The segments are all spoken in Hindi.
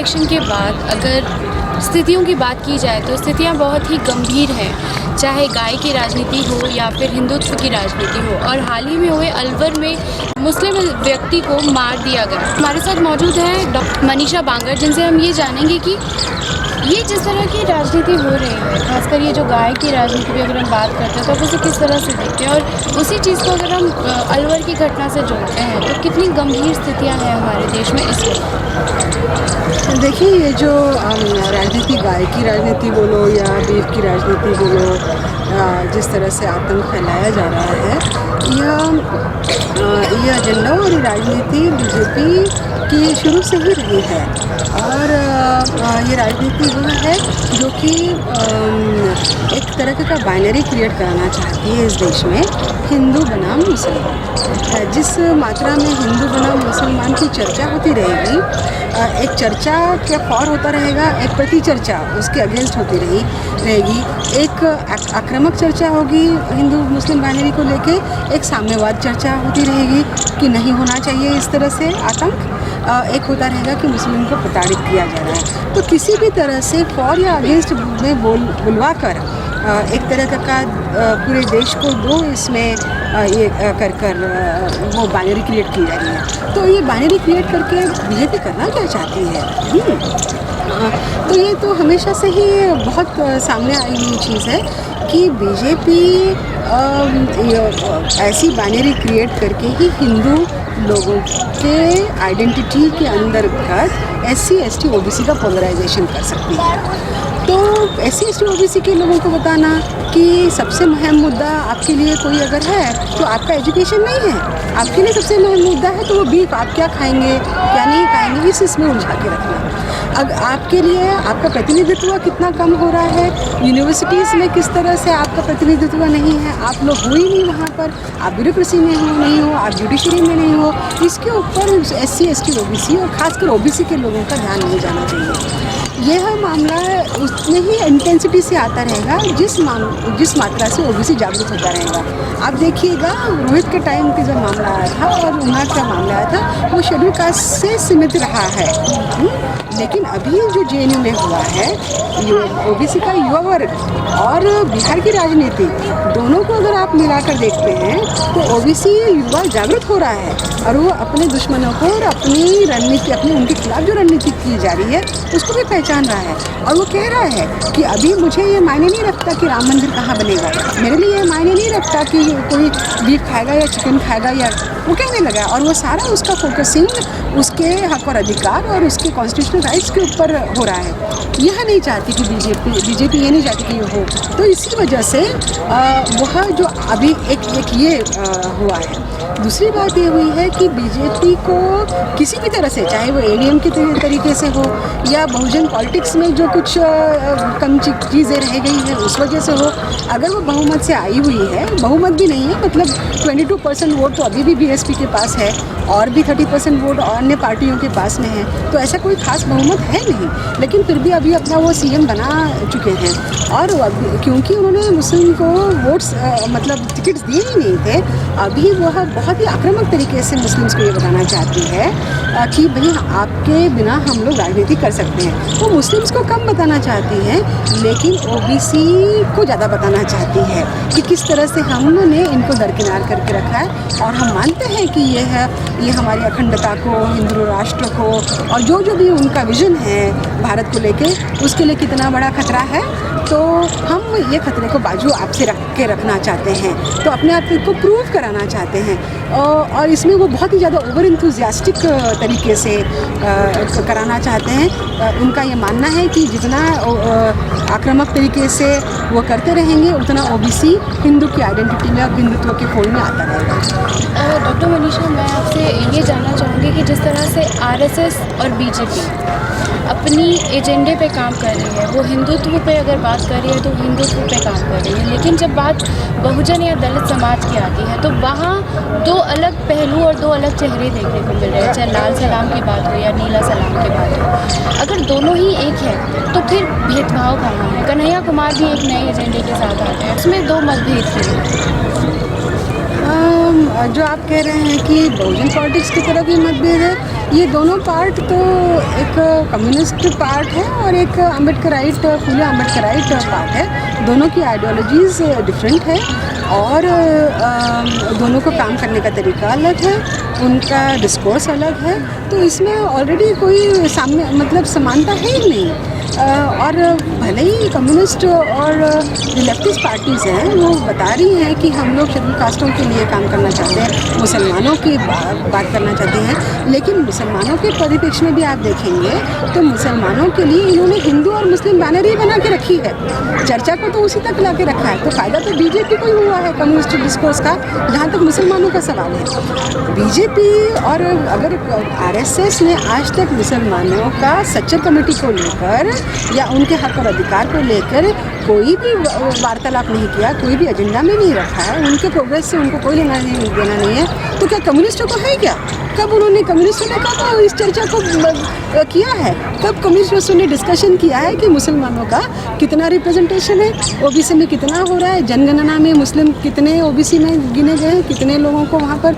इलेक्शन के बाद अगर स्थितियों की बात की जाए तो स्थितियां बहुत ही गंभीर हैं, चाहे गाय की राजनीति हो या फिर हिंदुत्व की राजनीति हो। और हाल ही में हुए अलवर में मुस्लिम व्यक्ति को मार दिया गया। हमारे साथ मौजूद है डॉक्टर मनीषा बांगर, जिनसे हम ये जानेंगे कि ये जिस तरह की राजनीति हो रही है, खासकर ये जो गाय की राजनीति की अगर हम बात करते हैं तो आप उसे किस तरह से देखते हैं, और उसी चीज़ को अगर हम अलवर की घटना से जोड़ते हैं तो कितनी गंभीर स्थितियां हैं हमारे देश में इस वक्त। देखिए, ये जो राजनीति, गाय की राजनीति बोलो या बीफ की राजनीति बोलो, जिस तरह से आतंक फैलाया जा रहा है, यह एजेंडा और ये राजनीति बीजेपी की शुरू से ही रही है। और ये राजनीति वो है जो कि एक तरह का बाइनरी क्रिएट कराना चाहती है इस देश में, हिंदू बनाम मुसलमान। जिस मात्रा में हिंदू बनाम मुसलमान की चर्चा होती रहेगी, एक चर्चा क्या फॉर होता रहेगा, एक प्रति चर्चा उसके अगेंस्ट होती रहेगी, एक आक्रामक चर्चा होगी हिंदू मुस्लिम बाइनरी को लेके, एक साम्यवाद चर्चा होती रहेगी कि नहीं होना चाहिए इस तरह से आतंक, एक होता रहेगा कि मुस्लिम को प्रताड़ित किया जा रहा है। तो किसी भी तरह से फॉर या अगेंस्ट में बुलवा कर एक तरह का पूरे देश को दो इसमें ये कर वो बाइनरी क्रिएट की जा रही है। तो ये बाइनरी क्रिएट करके बीजेपी करना क्या चाहती है? तो ये तो हमेशा से ही बहुत सामने आई हुई चीज़ है कि बीजेपी ऐसी बाइनरी क्रिएट करके ही हिंदू लोगों के आइडेंटिटी के अंतर्गत SC ST OBC का पोलराइजेशन कर सकती है। तो SC ST OBC के लोगों को बताना कि सबसे अहम मुद्दा आपके लिए कोई अगर है तो आपका एजुकेशन नहीं है, आपके लिए सबसे अहम मुद्दा है तो वो बीफ आप क्या खाएंगे क्या नहीं खाएंगे, इसमें उलझा के रखना। अब आपके लिए आपका प्रतिनिधित्व कितना कम हो रहा है, यूनिवर्सिटीज़ में किस तरह से आपका प्रतिनिधित्व नहीं है, आप लोग हो ही नहीं वहाँ पर, आप ब्यूरोक्रेसी में हो नहीं हो, आप जुडिशरी में नहीं हो, इसके ऊपर SC ST OBC और ख़ासकर OBC के लोगों का ध्यान नहीं जाना चाहिए। यह मामला उतने ही इंटेंसिटी से आता रहेगा जिस मात्रा से OBC जागरूक होता रहेगा। आप देखिएगा, रोहित के टाइम पे जब मामला आया था और उन्नाव का मामला आया था, वो शेड्यूल कास्ट से सीमित रहा है। लेकिन अभी जो JNU में हुआ है, OBC का युवा वर्ग और बिहार की राजनीति, दोनों को अगर आप मिलाकर देखते हैं तो OBC युवा जागरूक हो रहा है और वो अपने दुश्मनों को और अपनी रणनीति, उनके खिलाफ जो रणनीति की जा रही है उसको भी पहचान रहा है। और वो कह रहा है कि अभी मुझे ये मायने नहीं रखता कि राम मंदिर कहाँ बनेगा, मेरे लिए ये मायने नहीं रखता कि कोई बीफ खाएगा या चिकन खाएगा, या वो कहने लगा। और वो सारा उसका फोकसिंग उसके हक और अधिकार और उसके कॉन्स्टिट्यूशनल राइट्स के ऊपर हो रहा है। यह नहीं चाहती कि बीजेपी ये नहीं चाहती कि ये हो। तो इसी वजह से वह जो अभी एक ये हुआ है। दूसरी बात ये हुई है कि बीजेपी को किसी भी तरह से, चाहे वो ADM के तरीके से हो या बहुजन पॉलिटिक्स में जो कुछ कम चीज़ें रह गई हैं उस वजह से हो, अगर वो बहुमत से आई हुई है, बहुमत भी नहीं है, मतलब 22% वोट तो अभी भी BSP के पास है और भी 30% वोट अन्य पार्टियों के पास में है, तो ऐसा कोई खास बहुमत है नहीं। लेकिन फिर भी अभी अपना वो CM बना चुके हैं और क्योंकि उन्होंने मुस्लिम को वोट्स मतलब टिकट्स दिए ही नहीं थे, अभी वह बहुत ही आक्रामक तरीके से मुस्लिम्स को ये बताना चाहती है कि भाई आपके बिना हम लोग राजनीति कर सकते हैं। वो मुस्लिम्स को कम बताना चाहती है लेकिन OBC को ज़्यादा बताना चाहती है कि किस तरह से हमने इनको दरकिनार करके रखा है। और हम मानते हैं कि ये हमारी अखंडता को, हिंदू राष्ट्र को और जो भी उनका विजन है भारत को लेके, उसके लिए कितना बड़ा खतरा है। तो हम ये खतरे को बाजू आपसे रख के रखना चाहते हैं, तो अपने आप को प्रूव कराना चाहते हैं। और इसमें वो बहुत ही ज़्यादा ओवर इंथुजियास्टिक तरीके से कराना चाहते हैं। उनका ये मानना है कि जितना आक्रामक तरीके से वो करते रहेंगे उतना OBC हिंदू की आइडेंटिटी में और हिंदुत्व के फोड़ में आता रहेगा। डॉक्टर मनीषा, मैं आपसे ये जानना चाहूँगी कि जिस तरह से RSS और BJP अपनी एजेंडे पे काम कर रही है, वो हिंदुत्व पे अगर बात कर रही है तो हिंदुत्व पे काम कर रही है, लेकिन जब बात बहुजन या दलित समाज की आती है तो वहाँ दो अलग पहलू और दो अलग चेहरे देखने को मिल रहे हैं, चाहे लाल सलाम की बात हो या नीला सलाम की बात हो। अगर दोनों ही एक है तो फिर भेदभाव कहाँ है? कन्हैया कुमार भी एक नए एजेंडे के साथ आते हैं, उसमें दो मतभेद थे। जो आप कह रहे हैं कि बहुजन पॉलिटिक्स की तरफ भी मतभेद है, ये दोनों पार्ट तो एक कम्युनिस्ट पार्ट है और एक अम्बेडकराइट, फुले अम्बेडकराइट पार्ट है। दोनों की आइडियोलॉजीज़ डिफरेंट है और दोनों को काम करने का तरीका अलग है, उनका डिस्कोर्स अलग है। तो इसमें ऑलरेडी कोई सामने मतलब समानता है ही नहीं। और भले ही कम्युनिस्ट और लेफ्टिस्ट पार्टीज़ हैं वो बता रही हैं कि हम लोग शेड्यूल कास्टों के लिए काम करना चाहते हैं, मुसलमानों की बात करना चाहते हैं, लेकिन मुसलमानों के परिप्रेक्ष्य में भी आप देखेंगे तो मुसलमानों के लिए इन्होंने हिंदू और मुस्लिम बैनरी बना के रखी है। चर्चा को तो उसी तक ला के रखा है। तो फ़ायदा तो बीजेपी को ही हुआ है कम्युनिस्ट डिस्कोर्स का, जहाँ तक मुसलमानों का सवाल है। बीजेपी और अगर आरएसएस ने आज तक मुसलमानों का सच्चर कमेटी को लेकर या उनके हक और अधिकार को लेकर कोई भी वार्तालाप नहीं किया, कोई भी एजेंडा में नहीं रखा है, उनके प्रोग्रेस से उनको कोई लेना नहीं देना नहीं है, तो क्या कम्युनिस्टों को है क्या? कब उन्होंने कम्युनिस्टों ने कब इस चर्चा को किया है? कब कम्युनिस्टों ने डिस्कशन किया है कि मुसलमानों का कितना रिप्रेजेंटेशन है, ओबीसी में कितना हो रहा है, जनगणना में मुस्लिम कितने ओबीसी में गिने गए हैं, कितने लोगों को वहाँ पर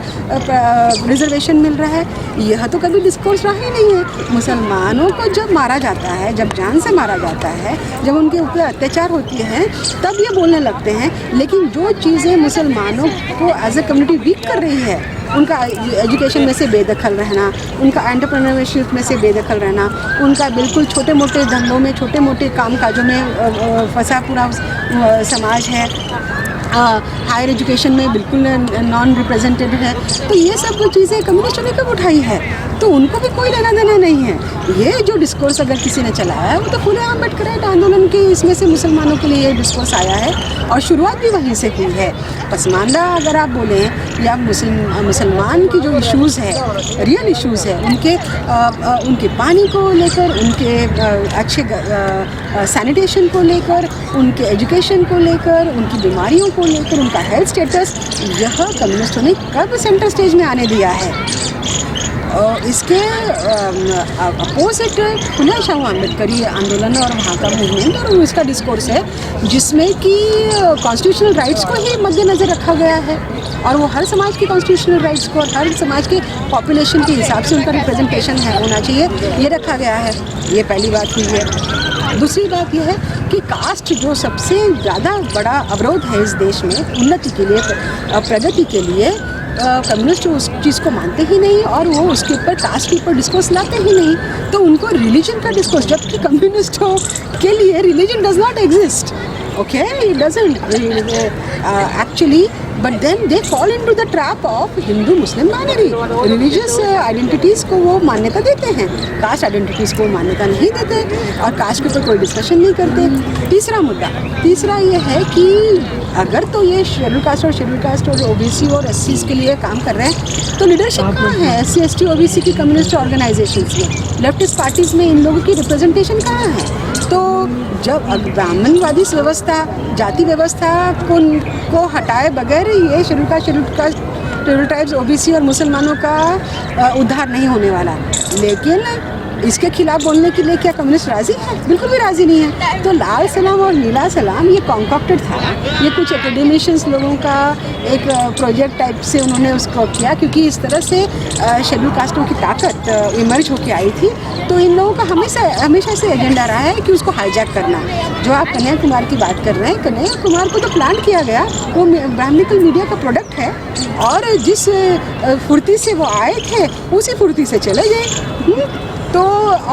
रिजर्वेशन मिल रहा है? यह तो कभी डिस्कोर्स रहा ही नहीं है। मुसलमानों को जब मारा जाता है, जब जान से मारा जाता है, जब उनके ऊपर अत्याचार होती है, तब ये बोलने लगते हैं। लेकिन जो चीज़ें मुसलमानों को एज ए कम्युनिटी वीक कर रही है, उनका एजुकेशन में से बेदखल रहना, उनका एंटरप्रेन्योरशिप में से बेदखल रहना, उनका बिल्कुल छोटे मोटे धंधों में, छोटे मोटे कामकाजों में फंसा पूरा समाज है, हायर एजुकेशन में बिल्कुल नॉन रिप्रेजेंटेड है, तो ये सब चीज़ें कम्युनिस्टों ने कब उठाई है? तो उनको भी कोई लेना देना नहीं है। ये जो डिस्कोर्स अगर किसी ने चलाया है वो तो फुले अम्बेडकराइट आंदोलन के इसमें से मुसलमानों के लिए ये डिस्कोर्स आया है और शुरुआत भी वहीं से हुई है। पसमानदा अगर आप बोलें या मुसलमान की जो इश्यूज़ है, रियल इश्यूज़ है, उनके पानी को लेकर, उनके अच्छे सैनिटेशन को लेकर, उनके एजुकेशन को लेकर, उनकी बीमारियों को लेकर, उनका हेल्थ स्टेटस, यह कम्युनिस्टों ने कब सेंटर स्टेज में आने दिया है? इसके अपोजिट फुले शाहू अम्बेडकरी आंदोलन और वहाँ का मूवमेंट और इसका डिस्कोर्स है जिसमें कि कॉन्स्टिट्यूशनल राइट्स को ही मद्देनज़र रखा गया है और वो हर समाज के कॉन्स्टिट्यूशनल राइट्स को और हर समाज के पॉपुलेशन के हिसाब से उनका रिप्रेजेंटेशन है होना चाहिए, ये रखा गया है। ये पहली बात हुई है। दूसरी बात यह है कि कास्ट जो सबसे ज़्यादा बड़ा अवरोध है इस देश में उन्नति के लिए, प्रगति के लिए, कम्युनिस्ट उस चीज़ को मानते ही नहीं और वो उसके ऊपर कास्ट के ऊपर डिस्कोर्स लाते ही नहीं। तो उनको रिलीजन का डिस्कोर्स, जबकि कम्युनिस्टों के लिए religion does not exist, okay, it doesn't actually, but then they fall into the trap of Hindu Muslim binary. Religious identities को वो मान्यता देते हैं, कास्ट आइडेंटिटीज़ को मान्यता नहीं देते और कास्ट के ऊपर कोई डिस्कशन नहीं करते। तीसरा ये है कि अगर तो ये शेड्यूल कास्ट और ओबीसी और एससीज के लिए काम कर रहे हैं तो लीडरशिप कहाँ है? एससी एसटी ओबीसी की कम्युनिस्ट ऑर्गेनाइजेशंस में, लेफ्टिस्ट पार्टीज़ में इन लोगों की रिप्रेजेंटेशन कहाँ है? तो जब ब्राह्मणवादी व्यवस्था, जाति व्यवस्था को हटाए बगैर ये शेड्यूल कास्ट ट्राइब्स, ओबीसी और मुसलमानों का उद्धार नहीं होने वाला। लेकिन इसके खिलाफ बोलने के लिए क्या कम्युनिस्ट राज़ी है? बिल्कुल भी राज़ी नहीं है। तो लाल सलाम और नीला सलाम ये कॉन्कॉक्टेड था, ये कुछ एकेडमिशियंस लोगों का एक प्रोजेक्ट टाइप से उन्होंने उसको किया, क्योंकि इस तरह से शेड्यूल कास्टों की ताकत इमर्ज होके आई थी। तो इन लोगों का हमेशा से एजेंडा रहा है कि उसको हाईजैक करना। जो आप कन्हैया कुमार की बात कर रहे हैं, कन्हैया कुमार को तो प्लान किया गया, वो ब्राह्मणिकल मीडिया का प्रोडक्ट है और जिस फुर्ती से वो आए थे उसी फुर्ती से चले गए। तो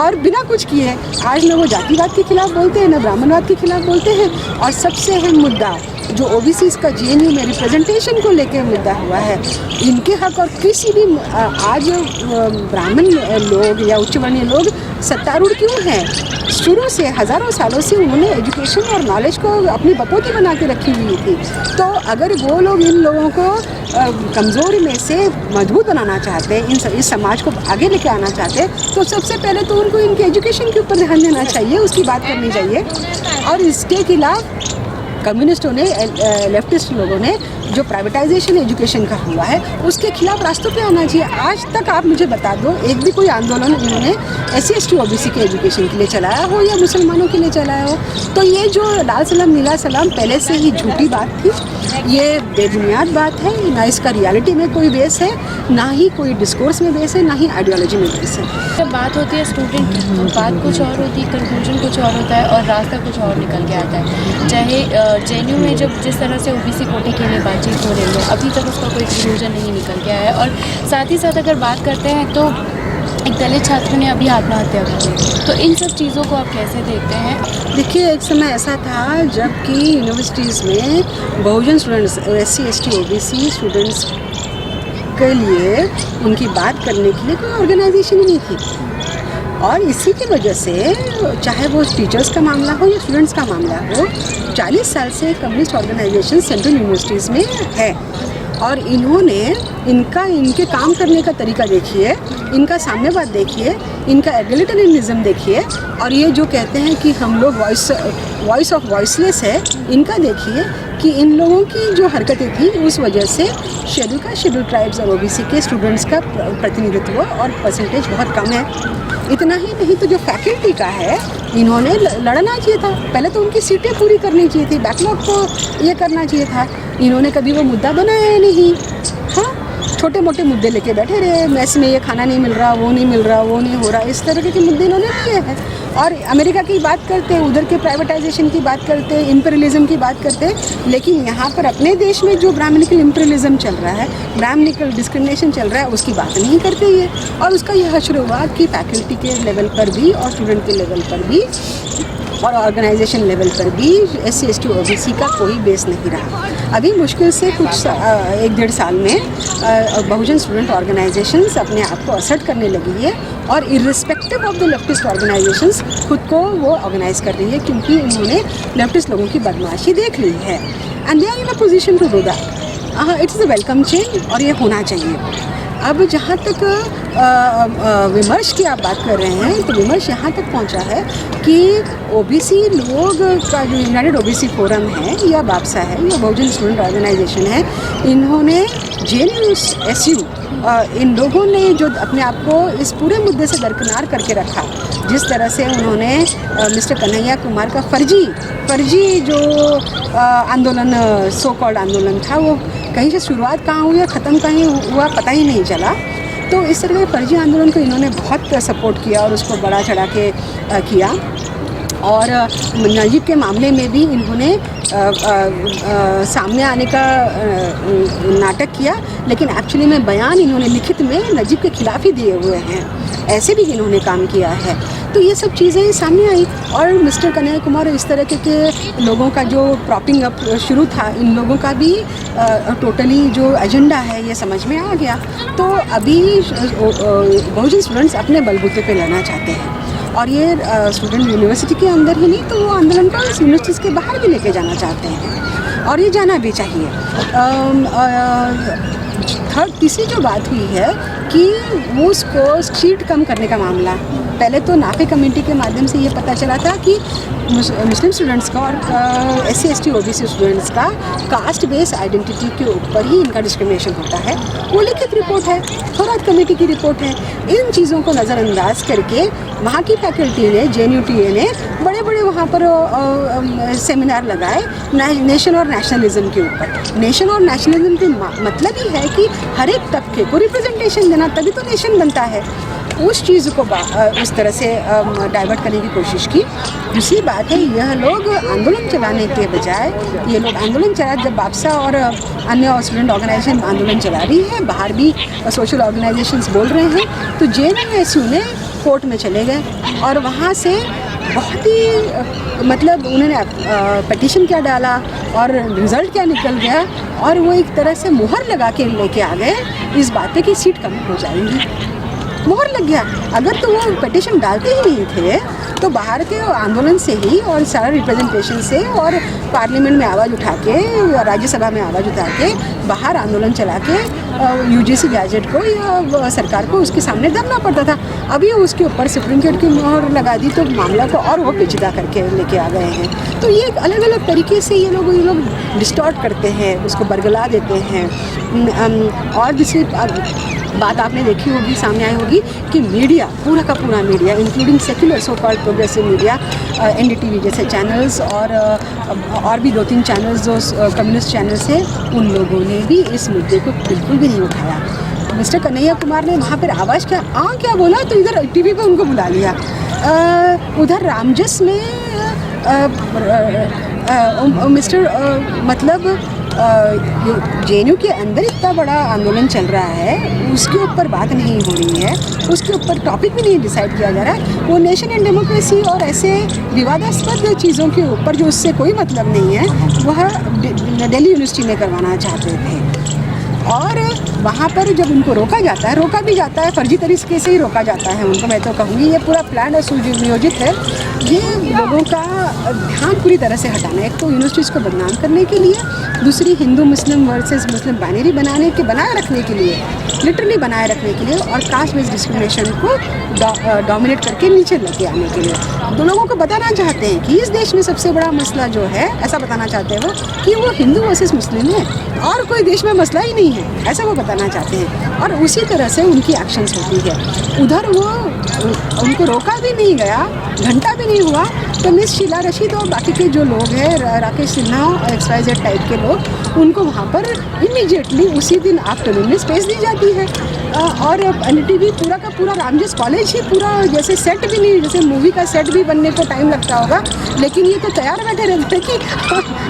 और बिना कुछ किए आज न वो जातिवाद के खिलाफ बोलते हैं, न ब्राह्मणवाद के खिलाफ बोलते हैं। और सबसे अहम मुद्दा जो ओबीसीज का जेएनयू में रिप्रेजेंटेशन को लेकर मुद्दा हुआ है, इनके हक और किसी भी आज ब्राह्मण लोग या उच्च वर्णीय लोग सत्तारूढ़ क्यों हैं? शुरू से हज़ारों सालों से उन्होंने एजुकेशन और नॉलेज को अपनी बपोती बना के रखी हुई थी। तो अगर वो लोग इन लोगों को कमज़ोर में से मजबूत बनाना चाहते हैं, इस समाज को आगे लेके आना चाहते हैं, तो सबसे पहले तो उनको इनके एजुकेशन के ऊपर ध्यान देना चाहिए, उसकी बात करनी चाहिए। और इसके खिलाफ कम्युनिस्टों ने, लेफ्टिस्ट लोगों ने जो प्राइवेटाइजेशन एजुकेशन का हुआ है उसके खिलाफ रास्तों पे आना चाहिए। आज तक आप मुझे बता दो एक भी कोई आंदोलन इन्होंने SC ST OBC के एजुकेशन के लिए चलाया हो या मुसलमानों के लिए चलाया हो। तो ये जो लाल सलाम नीला सलाम पहले से ही झूठी बात थी, ये बेबुनियाद बात है, ना इसका रियलिटी में कोई बेस है, ना ही कोई डिस्कोर्स में बेस है, ना ही आइडियोलॉजी में बेस है। जब बात होती है स्टूडेंट की तो बात कुछ और होती है, कंक्लूजन कुछ और होता है और रास्ता कुछ और निकल के आता है। चाहे JNU में जब जिस तरह से OBC कोटे के लिए बातचीत हो रही है अभी तक उसका कोई कंक्लूजन नहीं निकल के आया है। और साथ ही साथ अगर बात करते हैं तो एक दलित छात्र ने अभी आत्महत्या कर ली, तो इन सब चीज़ों को आप कैसे देखते हैं? देखिए एक समय ऐसा था जबकि यूनिवर्सिटीज़ में Bahujan students, SC ST OBC students के लिए उनकी बात करने के लिए कोई ऑर्गेनाइजेशन ही नहीं थी। और इसी की वजह से चाहे वो टीचर्स का मामला हो या स्टूडेंट्स का मामला हो, 40 साल से कम्युनिस्ट ऑर्गेनाइजेशन सेंट्रल यूनिवर्सिटीज़ में है। और इन्होंने इनके काम करने का तरीका देखिए, इनका साम्यवाद देखिए, इनका एगलिटरियनिज्म देखिए, और ये जो कहते हैं कि हम लोग वॉइस ऑफ वॉइसलेस है, इनका देखिए कि इन लोगों की जो हरकतें थी उस वजह से शेड्यूल ट्राइब्स और OBC के स्टूडेंट्स का प्रतिनिधित्व और परसेंटेज बहुत कम है। इतना ही नहीं तो जो फैकल्टी का है इन्होंने लड़ना चाहिए था, पहले तो उनकी सीटें पूरी करनी चाहिए थी, बैकलॉग को ये करना चाहिए था। इन्होंने कभी वो मुद्दा बनाया नहीं। हाँ, छोटे मोटे मुद्दे लेके बैठे रहे, मेस में ये खाना नहीं मिल रहा, वो नहीं मिल रहा, वो नहीं हो रहा, इस तरह के मुद्दे इन्होंने लिए हैं। और अमेरिका की बात करते, उधर के प्राइवेटाइजेशन की बात करते, इम्पीरियलिज्म की बात करते, लेकिन यहाँ पर अपने देश में जो ब्राह्मणिकल इम्पीरियलिज्म चल रहा है, ब्राह्मणिकल डिस्क्रिमिनेशन चल रहा है, उसकी बात नहीं करते ये। और उसका यह शुरुआत की फैकल्टी के लेवल पर भी और स्टूडेंट के लेवल पर भी और ऑर्गेनाइजेशन लेवल पर भी SC ST OBC का कोई बेस नहीं रहा। अभी मुश्किल से कुछ 1-1.5 साल में बहुजन स्टूडेंट ऑर्गेनाइजेशंस अपने आप को असर्ट करने लगी है और irrespective of the leftist organisations खुद को वो ऑर्गेनाइज कर रही है, क्योंकि उन्होंने लेफ्टिस्ट लोगों की बदमाशी देख ली है and they are in a position to do that. It's a welcome change और ये होना चाहिए। अब जहाँ तक विमर्श की आप बात कर रहे हैं तो विमर्श यहाँ तक पहुँचा है कि OBC लोग का जो यूनाइटेड OBC फोरम है या बापसा है या बहुजन स्टूडेंट ऑर्गेनाइजेशन है, इन्होंने JNU SU इन लोगों ने जो अपने आप को इस पूरे मुद्दे से दरकिनार करके रखा, जिस तरह से उन्होंने मिस्टर कन्हैया कुमार का फर्जी जो आंदोलन, सो कॉल्ड आंदोलन था, वो कहीं से शुरुआत कहाँ हुई या ख़त्म कहीं हुआ पता ही नहीं चला। तो इस तरह के फर्जी आंदोलन को इन्होंने बहुत सपोर्ट किया और उसको बढ़ा चढ़ा के किया। और नजीब के मामले में भी इन्होंने सामने आने का नाटक किया, लेकिन एक्चुअली में बयान इन्होंने लिखित में नजीब के खिलाफ ही दिए हुए हैं, ऐसे भी इन्होंने काम किया है। तो ये सब चीज़ें सामने आई और मिस्टर कन्हैया कुमार इस तरह के लोगों का जो प्रॉपिंग अप शुरू था, इन लोगों का भी टोटली जो एजेंडा है ये समझ में आ गया। तो अभी बहुजन स्टूडेंट्स अपने बलबूते पे लड़ना चाहते हैं और ये स्टूडेंट यूनिवर्सिटी के अंदर ही नहीं तो वो आंदोलन को यूनिवर्सिटीज़ के बाहर भी लेके जाना चाहते हैं और ये जाना भी चाहिए। तीसरी जो बात हुई है कि वो उसको सीट कम करने का मामला, पहले तो नाफे कमेटी के माध्यम से ये पता चला था कि मुस्लिम स्टूडेंट्स का और SC ST OBC स्टूडेंट्स का कास्ट बेस आइडेंटिटी के ऊपर ही इनका डिस्क्रिमिनेशन होता है। वो लिखित रिपोर्ट है, थोरात कमेटी की रिपोर्ट है। इन चीज़ों को नज़रअंदाज करके वहाँ की फैकल्टी ने, JNUTA ने बड़े बड़े वहाँ पर सेमिनार लगाए नेशन और नेशनलिज्म के ऊपर। नेशन और नेशनलिज्म के मतलब ही है कि हर एक तबके को रिप्रेजेंटेशन देना, तभी तो नेशन बनता है। उस चीज़ को उस तरह से डाइवर्ट करने की कोशिश की। दूसरी बात है, यह लोग आंदोलन चलाने के बजाय, ये लोग आंदोलन चला, जब बापसा और अन्य स्टूडेंट ऑर्गेनाइजेशन आंदोलन चला रही है, बाहर भी सोशल ऑर्गेनाइजेशंस बोल रहे हैं, तो JNU SU ने कोर्ट में चले गए और वहाँ से बहुत ही मतलब उन्होंने पिटीशन क्या डाला और रिज़ल्ट क्या निकल गया, और वो एक तरह से मुहर लगा के लेके आ गए इस बात पे कि सीट कम हो जाएंगी। मोहर लग गया। अगर तो वो पिटीशन डालते ही नहीं थे तो बाहर के आंदोलन से ही और सारा रिप्रेजेंटेशन से और पार्लियामेंट में आवाज़ उठा के, राज्यसभा में आवाज़ उठा के, बाहर आंदोलन चला के यूजीसी गैजेट को या सरकार को उसके सामने दबना पड़ता था। अभी उसके ऊपर सुप्रीम कोर्ट की मोहर लगा दी तो मामला को और वो पेचीदा करके लेके आ गए हैं। तो ये अलग अलग तरीके से ये लोग डिस्टॉर्ट करते हैं, उसको बरगला देते हैं। और दूसरी बात आपने देखी होगी, सामने आई होगी कि मीडिया, पूरा का पूरा media including secular so called progressive media, NDTV जैसे चैनल्स और भी 2-3 चैनल्स जो कम्युनिस्ट चैनल्स हैं, उन लोगों ने भी इस मुद्दे को बिल्कुल भी नहीं उठाया। मिस्टर कन्हैया कुमार ने वहाँ पर आवाज़ क्या बोला तो इधर टीवी पे उनको बुला लिया। उधर रामजस में मिस्टर मतलब जेएनयू के अंदर इतना बड़ा आंदोलन चल रहा है, उसके ऊपर बात नहीं हो रही है, उसके ऊपर टॉपिक भी नहीं डिसाइड किया जा रहा है। वो नेशन एंड डेमोक्रेसी और ऐसे विवादास्पद चीज़ों के ऊपर जो उससे कोई मतलब नहीं है, वह दिल्ली यूनिवर्सिटी में करवाना चाहते थे। और वहाँ पर जब उनको रोका भी जाता है, फर्जी तरीके से ही रोका जाता है उनको। मैं तो कहूँगी ये पूरा प्लान और सुनियोजित है। ये लोगों का ध्यान पूरी तरह से हटाना है, एक तो यूनिवर्सिटीज़ को बदनाम करने के लिए, दूसरी हिंदू मुस्लिम वर्सेस मुस्लिम बाइनरी बनाए रखने के लिए, लिटरली बनाए रखने के लिए, और कास्ट बेस्ड डिस्क्रिमिनेशन को डोमिनेट करके नीचे लेके आने के लिए। दो लोगों को बताना चाहते हैं कि इस देश में सबसे बड़ा मसला जो है, ऐसा बताना चाहते हैं वो कि वो हिंदू वर्सेस मुस्लिम है और कोई देश में मसला ही नहीं है, ऐसा वो बताना चाहते हैं। और उसी तरह से उनकी एक्शंस होती है। उधर वो उनको रोका भी नहीं गया, घंटा भी नहीं हुआ, तो मिस शीला रशीद और बाकी के जो लोग हैं, राकेश सिन्हा, XYZ टाइप के लोग, उनको वहाँ पर इमीडिएटली उसी दिन आफ्टरनून में स्पेस दी जाती है। और एनडीटीवी पूरा का पूरा रामजस कॉलेज ही पूरा जैसे सेट भी नहीं, जैसे मूवी का सेट भी बनने को टाइम लगता होगा, लेकिन ये तो तैयार बैठे रहते हैं कि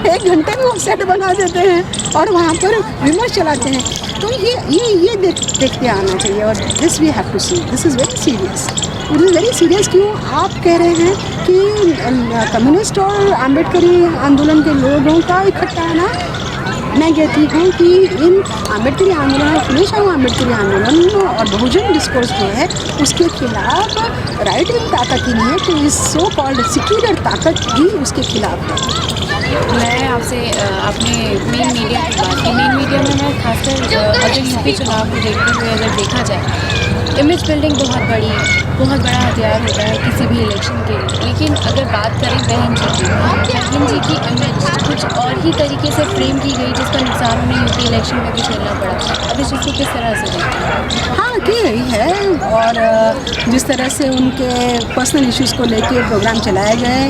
1 घंटे में वो सेट बना देते हैं और वहाँ पर विमर्श चलाते हैं। तो ये देखते आना चाहिए। और this we have to see, this is very serious. It is very serious. क्यों आप कह रहे हैं कि कम्युनिस्ट और आम्बेडकरी आंदोलन के लोगों का इकट्ठा आना? मैं कहती हूँ कि इन आम्बेडकरी आंदोलन, फुले शाह आम्बेडकरी आंदोलन और बहुजन डिस्कोर्स जो है, उसके खिलाफ राइट विंग ताकत ही नहीं है, तो इस सो कॉल्ड सेक्युलर ताकत भी उसके खिलाफ है। मैं आपसे अपने मेन मीडिया की बात की। मेन मीडिया में मैं खासकर अगर यूपी चुनाव को देखते हुए अगर देखा जाए, इमेज बिल्डिंग बहुत बड़ा हथियार होता है किसी भी इलेक्शन के लिए। लेकिन अगर बात करें बहन जी की इमेज कुछ और ही तरीके से फ्रेम की गई, जिसका नुकसान उन्हें यूपी इलेक्शन में भी झेलना पड़ा। अब इस चीज़ को किस तरह से देखते हैं? हाँ, की रही है। और जिस तरह से उनके पर्सनल इश्यूज़ को लेके प्रोग्राम चलाए गए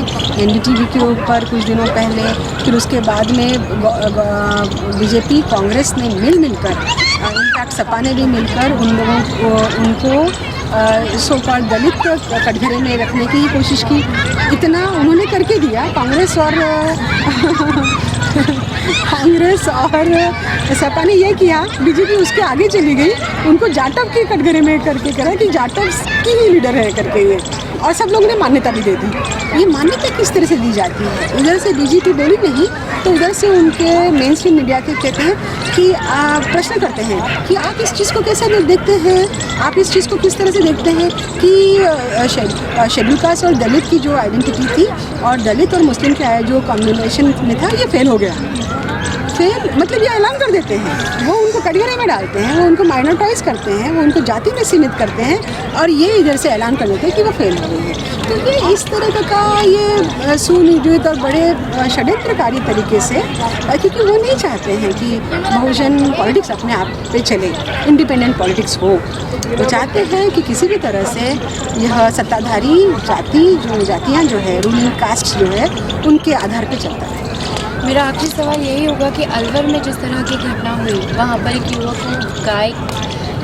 एनडीटीवी के ऊपर कुछ दिनों पहले, फिर उसके बाद में बीजेपी कांग्रेस ने मिलकर, इनफैक्ट सपा ने भी मिलकर उन लोगों को, उनको सो कॉल्ड दलित कटघरे में रखने की कोशिश की। इतना उन्होंने करके दिया, कांग्रेस और सपा ने ये किया, बीजेपी उसके आगे चली गई, उनको जाटव के कटघरे में करके करा कि जाटव की ही लीडर है करके ये, और सब लोगों ने मान्यता भी दे दी। ये मान्यता किस तरह से दी जाती है? इधर से बीजेपी बोली नहीं तो उधर से उनके मेन स्ट्रीम मीडिया के कहते हैं कि प्रश्न करते हैं कि आप इस चीज़ को कैसे देखते हैं, आप इस चीज़ को किस तरह से देखते हैं कि शेड्यूल कास्ट और दलित की जो आइडेंटिटी थी और दलित और मुस्लिम का जो कॉम्बिनेशन में था, ये फेल हो गया। फिर मतलब ये ऐलान कर देते हैं, वो उनको कटघरे में डालते हैं, वो उनको माइनॉरिटाइज करते हैं, वो उनको जाति में सीमित करते हैं, और ये इधर से ऐलान कर देते हैं कि वो फेल हो गई है। तो ये इस तरह का ये सुनियोजित और बड़े षड्यंत्रकारी तरीके से, क्योंकि वो नहीं चाहते हैं कि बहुजन पॉलिटिक्स अपने आप पे चले, इंडिपेंडेंट पॉलिटिक्स हो। वो चाहते हैं कि किसी भी तरह से यह सत्ताधारी जातियाँ जो है, रूलिंग कास्ट जो है, उनके आधार पर चलता है। मेरा आखिरी सवाल यही होगा कि अलवर में जिस तरह की घटना हुई, वहाँ पर एक युवक को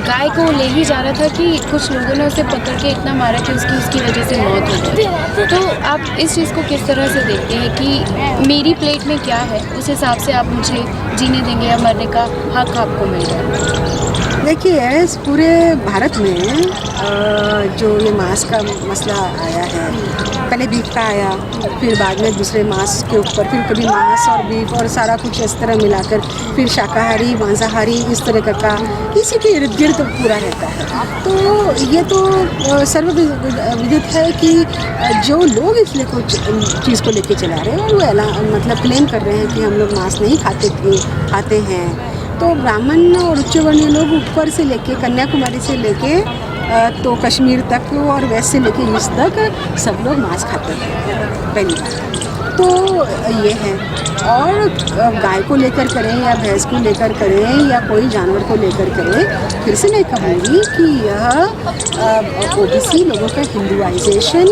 गाय को ले ही जा रहा था कि कुछ लोगों ने उसे पकड़ के इतना मारा कि उसकी वजह से मौत हो गई। तो आप इस चीज़ को किस तरह से देखते हैं कि मेरी प्लेट में क्या है, उस हिसाब से आप मुझे जीने देंगे या मरने का हक आपको मिल जाए? देखिए, इस पूरे भारत में जो ये मांस का मसला आया है, पहले बीफ का आया, फिर बाद में दूसरे मांस के ऊपर, फिर कभी मांस और बीफ और सारा कुछ इस तरह मिलाकर, फिर शाकाहारी मांसाहारी इस तरह का इसी के इर्द गिर्द पूरा रहता है। तो ये तो सर्वविदित है कि जो लोग इसलिए कुछ चीज़ को लेके चला रहे हैं वो मतलब क्लेम कर रहे हैं कि हम लोग मांस नहीं खाते हैं। तो ब्राह्मण और उच्च वर्णीय लोग ऊपर से लेके कन्याकुमारी से लेके तो कश्मीर तक और वेस्ट से लेके ईस्ट तक सब लोग मांस खाते हैं, पहली बात तो ये है। और गाय को लेकर करें या भैंस को लेकर करें या कोई जानवर को लेकर करें, फिर से मैं कहूँगी कि यह ओबीसी लोगों का हिंदुआइजेशन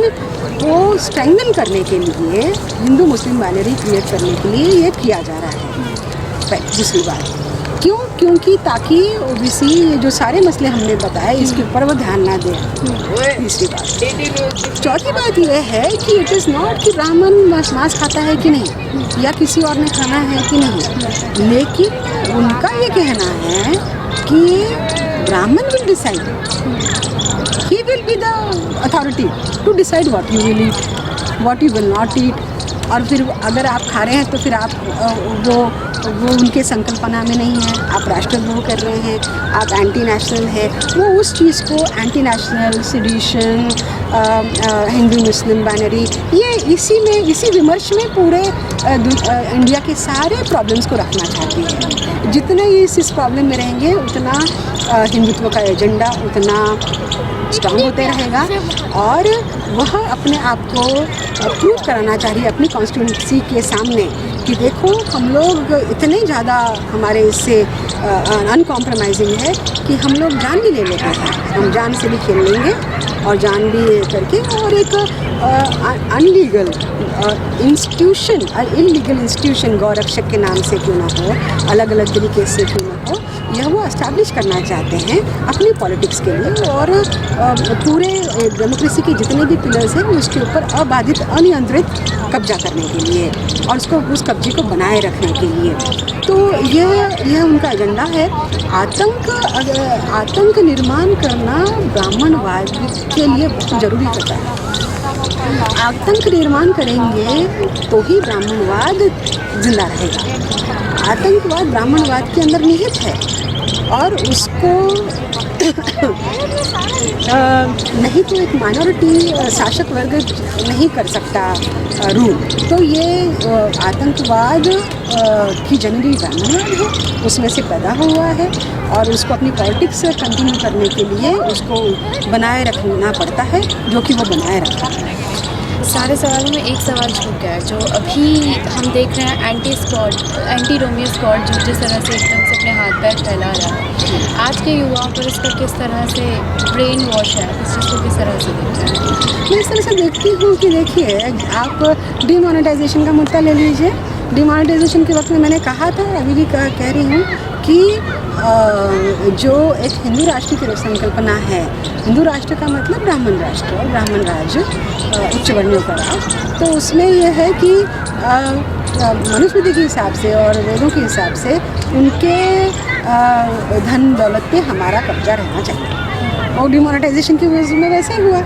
को स्ट्रेंथन करने के लिए, हिंदू मुस्लिम बाइनरी क्रिएट करने के लिए ये किया जा रहा है। दूसरी बात क्यों? क्योंकि ताकि ओबीसी ये जो सारे मसले हमने बताए इसके ऊपर वो ध्यान ना दे। तीसरी बात। चौथी बात यह है कि इट इज़ नॉट कि ब्राह्मण मांस खाता है कि नहीं या किसी और ने खाना है कि नहीं, लेकिन उनका ये कहना है कि Brahmin will decide, he will be the authority to decide what you will eat, what you will not eat. और फिर अगर आप खा रहे हैं तो फिर आप वो उनके संकल्पना में नहीं है, आप राष्ट्रद्रोह कर रहे हैं, आप एंटी नेशनल है। वो उस चीज़ को anti national, sedition, Hindu Muslim binary, ये इसी विमर्श में पूरे इंडिया के सारे प्रॉब्लम्स को रखना चाहती है। जितने ये इस प्रॉब्लम में रहेंगे उतना हिंदुत्व का एजेंडा उतना स्ट्रांग होते रहेगा और वह अपने आप को प्रूव कराना चाहिए अपनी कॉन्स्टिट्यूंसी के सामने कि देखो हम लोग इतने ज़्यादा हमारे इससे अनकॉम्प्रोमाइजिंग है कि हम लोग जान भी ले लेते हैं, हम जान से भी खेल लेंगे और जान भी करके और एक अनलीगल इंस्टीट्यूशन, इलीगल इंस्टीट्यूशन गौरक्षक के नाम से क्यों ना हो, अलग अलग तरीके से क्यों ना हो, यह वो एस्टैब्लिश करना चाहते हैं अपनी पॉलिटिक्स के लिए और पूरे डेमोक्रेसी के जितने भी पिलर्स हैं उसके ऊपर अबाधित अनियंत्रित कब्जा करने के लिए और उस कब्जे को बनाए रखने के लिए। तो यह उनका एजेंडा है। आतंक निर्माण करना ब्राह्मणवाद के लिए बहुत ज़रूरी होता है। आतंक निर्माण करेंगे तो ही ब्राह्मणवाद जिंदा रहेगा। आतंकवाद ब्राह्मणवाद के अंदर निहित है और उसको नहीं तो एक माइनॉरिटी शासक वर्ग नहीं कर सकता रूल। तो ये आतंकवाद की जननी ब्राह्मणवाद है, उसमें से पैदा हुआ है और उसको अपनी पॉलिटिक्स कंटिन्यू करने के लिए उसको बनाए रखना पड़ता है, जो कि वो बनाए रखता है। सारे सवालों में एक सवाल छूट गया है जो अभी हम देख रहे हैं, एंटी रोमियो स्क्वाड जो जिस तरह से एकदम से अपने हाथ पैर फैला रहा है, आज के युवाओं पर इसका किस तरह से ब्रेन वॉश है, इस चीज़ को किस तरह से देख रहे हैं? मैं इस तरह से देखती हूँ कि देखिए, आप डिमोनेटाइजेशन का मुद्दा ले लीजिए। डिमोनेटाइजेशन के वक्त में मैंने कहा था, अभी भी कह रही हूँ कि जो एक हिंदू राष्ट्र की संकल्पना है, हिंदू राष्ट्र का मतलब ब्राह्मण राष्ट्र और ब्राह्मण राज्य, उच्च वर्णों का राज, तो उसमें यह है कि मनुस्मृति के हिसाब से और वेदों के हिसाब से उनके धन दौलत पे हमारा कब्जा रहना चाहिए और डिमोनेटाइजेशन की वजह में वैसे ही हुआ।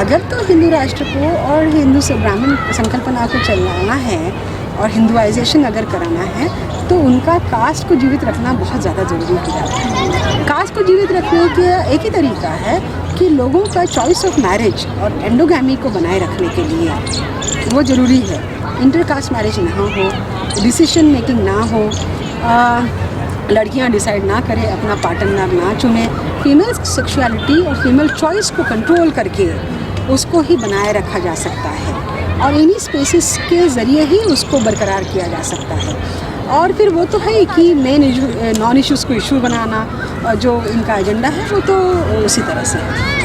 अगर तो हिंदू राष्ट्र को और हिंदू से ब्राह्मण संकल्पना को चलाना है और हिंदुआइजेशन अगर कराना है तो उनका कास्ट को जीवित रखना बहुत ज़्यादा ज़रूरी हो जाता है। कास्ट को जीवित रखने का एक ही तरीका है कि लोगों का चॉइस ऑफ मैरिज और एंडोगैमी को बनाए रखने के लिए वो ज़रूरी है। इंटरकास्ट मैरिज ना हो, डिसीजन मेकिंग ना हो, लड़कियां डिसाइड ना करें, अपना पार्टनर ना चुने, फीमेल सेक्सुअलिटी और फीमेल चॉइस को कंट्रोल करके उसको ही बनाए रखा जा सकता है और इन्हीं स्पेसेस के ज़रिए ही उसको बरकरार किया जा सकता है। और फिर वो तो है कि मेन नॉन इश्यूज़ को इशू बनाना, जो इनका एजेंडा है वो तो उसी तरह से है।